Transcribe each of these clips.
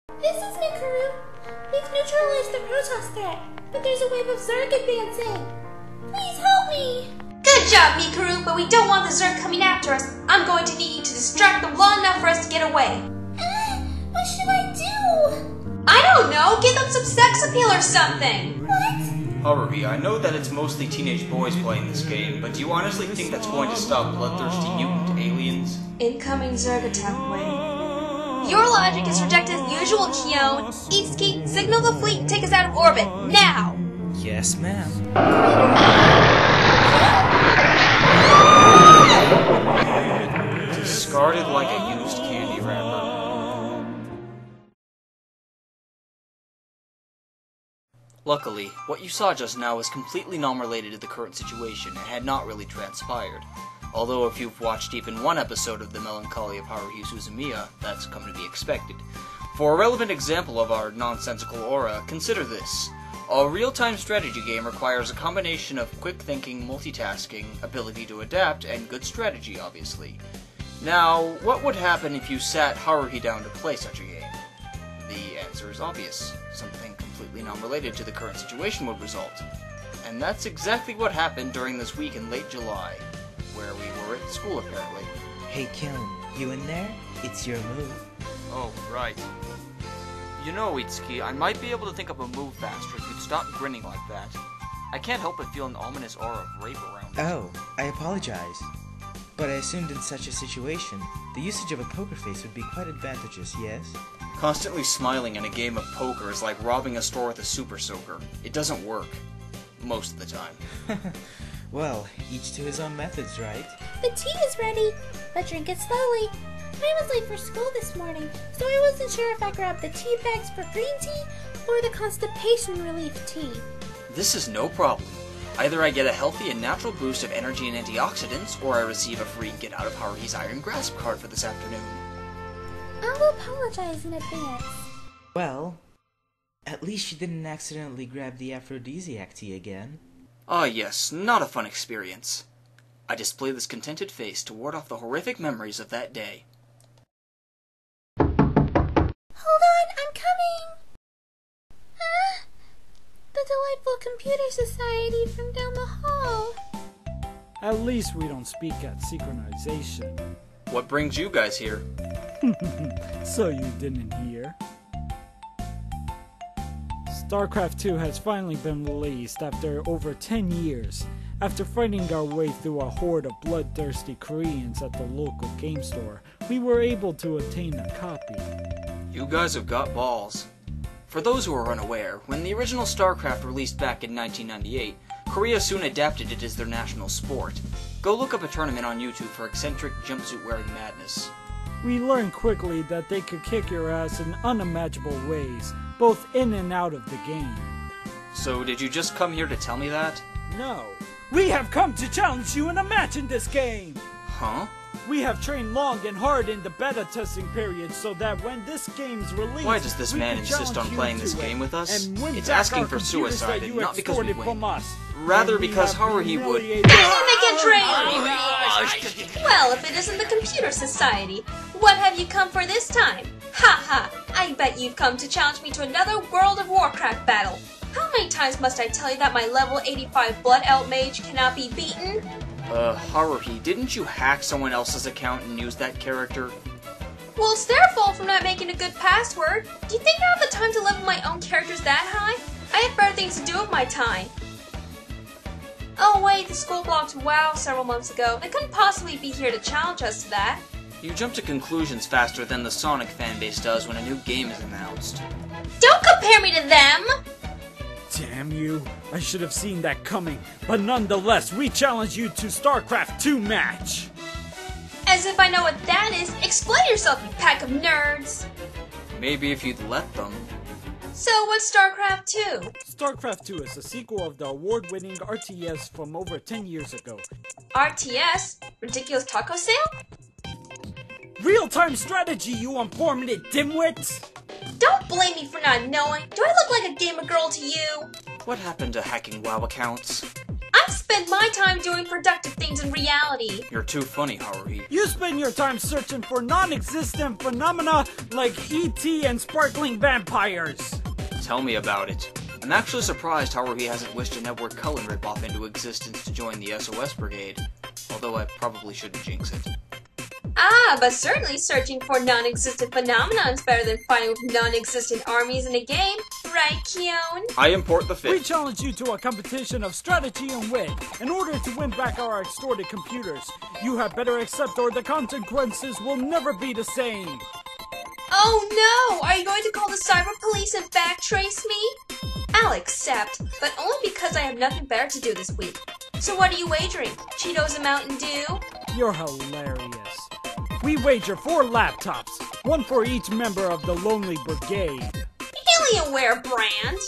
This is Mikuru. We've neutralized the Protoss threat, but there's a wave of Zerg advancing. Please help me! Good job, Mikuru, but we don't want the Zerg coming after us. I'm going to need you to distract them long enough for us to get away. What should I do? I don't know, give them some sex appeal or something. What? Haruhi, I know that it's mostly teenage boys playing this game, but do you honestly think that's going to stop bloodthirsty mutant aliens? Incoming Zerg attack wave. Your logic is rejected as usual, Keone. Eastkeep, signal the fleet and take us out of orbit, now! Yes, ma'am. Discarded like a used candy wrapper. Luckily, what you saw just now was completely non-related to the current situation and had not really transpired. Although if you've watched even one episode of The Melancholy of Haruhi Suzumiya, that's come to be expected. For a relevant example of our nonsensical aura, consider this. A real-time strategy game requires a combination of quick thinking, multitasking, ability to adapt, and good strategy, obviously. Now, what would happen if you sat Haruhi down to play such a game? The answer is obvious. Something completely non-related to the current situation would result. And that's exactly what happened during this week in late July, where we were at school apparently. Hey, Keone, you in there? It's your move. Oh, right. You know, Itsuki, I might be able to think of a move faster if you'd stop grinning like that. I can't help but feel an ominous aura of rape around me. Oh, I apologize. But I assumed in such a situation, the usage of a poker face would be quite advantageous, yes? Constantly smiling in a game of poker is like robbing a store with a super soaker. It doesn't work. Most of the time. Well, each to his own methods, right? The tea is ready, but drink it slowly. I was late for school this morning, so I wasn't sure if I grabbed the tea bags for green tea or the constipation relief tea. This is no problem. Either I get a healthy and natural boost of energy and antioxidants, or I receive a free Get Out of Haruhi's Iron Grasp card for this afternoon. I'll apologize in advance. Well, at least you didn't accidentally grab the aphrodisiac tea again. Ah yes, not a fun experience. I display this contented face to ward off the horrific memories of that day. Hold on, I'm coming! The delightful computer society from down the hall. At least we don't speak at synchronization. What brings you guys here? So you didn't hear? Starcraft 2 has finally been released after over 10 years. After fighting our way through a horde of bloodthirsty Koreans at the local game store, we were able to obtain a copy. You guys have got balls. For those who are unaware, when the original Starcraft released back in 1998, Korea soon adapted it as their national sport. Go look up a tournament on YouTube for eccentric jumpsuit-wearing madness. We learned quickly that they could kick your ass in unimaginable ways, both in and out of the game. So did you just come here to tell me that? No. We have come to challenge you in a match in this game! Huh? We have trained long and hard in the beta testing period so that when this game's released, why does this man insist on playing this game with us? It's asking for suicide, and not because we win. Rather because Haruhi would... Well, if it isn't the computer society, what have you come for this time? Ha ha! I bet you've come to challenge me to another World of Warcraft battle. How many times must I tell you that my level 85 Blood Elf Mage cannot be beaten? Haruhi, didn't you hack someone else's account and use that character? Well, it's their fault for not making a good password. Do you think I have the time to level my own characters that high? I have better things to do with my time. Oh wait, the school blocked WoW several months ago. They couldn't possibly be here to challenge us to that. You jump to conclusions faster than the Sonic fanbase does when a new game is announced. Don't compare me to them! Damn you. I should have seen that coming. But nonetheless, we challenge you to StarCraft 2 match! As if I know what that is. Explain yourself, you pack of nerds! Maybe if you'd let them. So, what's StarCraft 2? StarCraft 2 is a sequel of the award-winning RTS from over 10 years ago. RTS? Ridiculous taco sale? Real-time strategy, you informative dimwits! Don't blame me for not knowing. Do I look like a gamer girl to you? What happened to hacking WoW accounts? I'm spinning spend my time doing productive things in reality. You're too funny, Haruhi. You spend your time searching for non-existent phenomena like E.T. and sparkling vampires. Tell me about it. I'm actually surprised Haruhi hasn't wished a Network Cullen ripoff into existence to join the SOS Brigade. Although I probably shouldn't jinx it. Ah, but certainly searching for non-existent phenomena is better than fighting with non-existent armies in a game, right, Keone? I import the We fit. challenge you to a competition of strategy and wit. In order to win back our extorted computers, you had better accept or the consequences will never be the same. Oh no! Are you going to call the cyber police and backtrace me? I'll accept, but only because I have nothing better to do this week. So what are you wagering? Cheetos and Mountain Dew? You're hilarious. We wager 4 laptops, 1 for each member of the Lonely Brigade. Alienware brand?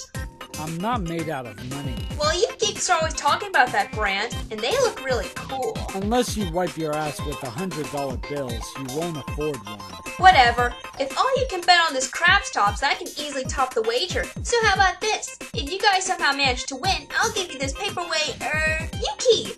I'm not made out of money. Well, you geeks are always talking about that brand, and they look really cool. Unless you wipe your ass with $100 bills, you won't afford one. Whatever. If all you can bet on this crabs tops, I can easily top the wager. So how about this? If you guys somehow manage to win, I'll give you this paperweight, Yuki.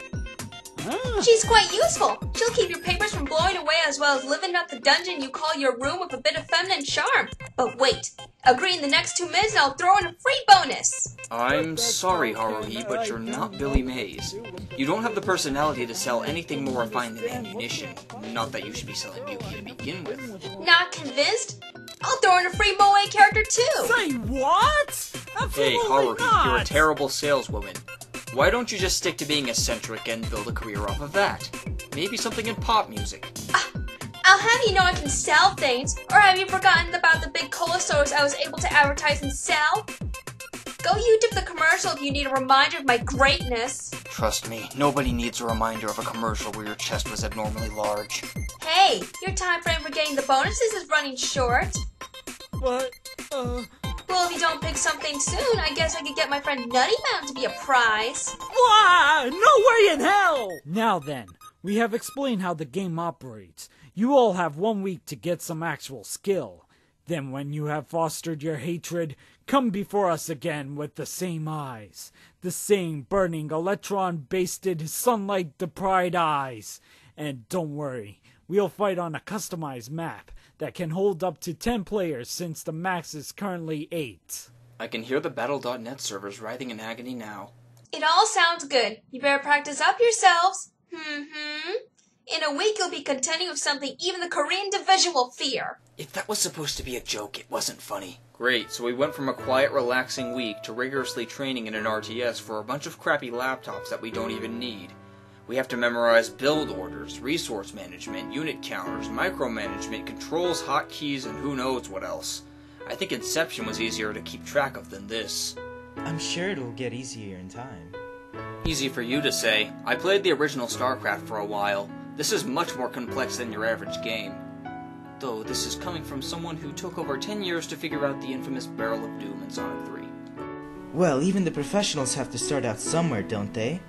Ah, She's quite useful. She'll keep your papers from blowing away as well as living up the dungeon you call your room with a bit of feminine charm. But wait, agree in the next 2 minutes and I'll throw in a free bonus. I'm sorry, Haruhi, but you're not Billy Mays. You don't have the personality to sell anything more refined than ammunition. Not that you should be selling Yuki to begin with. Not convinced? I'll throw in a free Moe character too. say what? Absolutely Hey, Haruhi, not. you're a terrible saleswoman. Why don't you just stick to being eccentric and build a career off of that? Maybe something in pop music. I'll have you know I can sell things. Or have you forgotten about the big cola stores I was able to advertise and sell? Go YouTube the commercial if you need a reminder of my greatness. Trust me, nobody needs a reminder of a commercial where your chest was abnormally large. Hey, your time frame for getting the bonuses is running short. What? Well, if you don't pick something soon, I guess I could get my friend Nutty Mountain to be a prize. Why? No way in hell! Now then, we have explained how the game operates. You all have 1 week to get some actual skill. Then when you have fostered your hatred, come before us again with the same eyes. The same burning electron-basted, sunlight-deprived eyes. And don't worry, we'll fight on a customized map that can hold up to 10 players since the max is currently 8. I can hear the Battle.net servers writhing in agony now. It all sounds good. You better practice up yourselves. In a week, you'll be contending with something even the Korean division will fear. If that was supposed to be a joke, it wasn't funny. Great, so we went from a quiet, relaxing week to rigorously training in an RTS for a bunch of crappy laptops that we don't even need. We have to memorize build orders, resource management, unit counters, micromanagement, controls, hotkeys, and who knows what else. I think Inception was easier to keep track of than this. I'm sure it'll get easier in time. Easy for you to say. I played the original Starcraft for a while. This is much more complex than your average game. Though this is coming from someone who took over 10 years to figure out the infamous Barrel of Doom in Sonic 3. Well, even the professionals have to start out somewhere, don't they?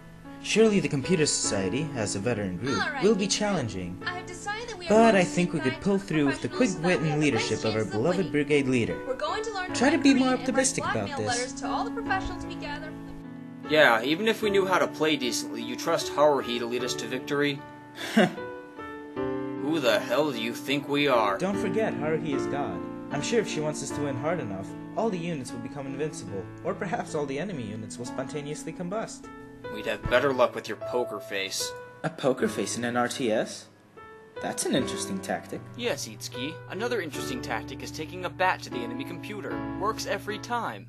Surely the Computer Society, as a veteran group, All right, will be Peter. challenging. I have decided that we are But going I to think we could pull through with the quick wit and leadership of our beloved We're brigade leader. going to learn Try to write be more Korean and optimistic write about blackmail this. letters to all the professionals we gather. Yeah, even if we knew how to play decently, you trust Haruhi to lead us to victory? Who the hell do you think we are? Don't forget, Haruhi is God. I'm sure if she wants us to win hard enough, all the units will become invincible, or perhaps all the enemy units will spontaneously combust. We'd have better luck with your poker face. A poker face in an RTS? That's an interesting tactic. Yes, Itsuki. Another interesting tactic is taking a bat to the enemy computer. Works every time.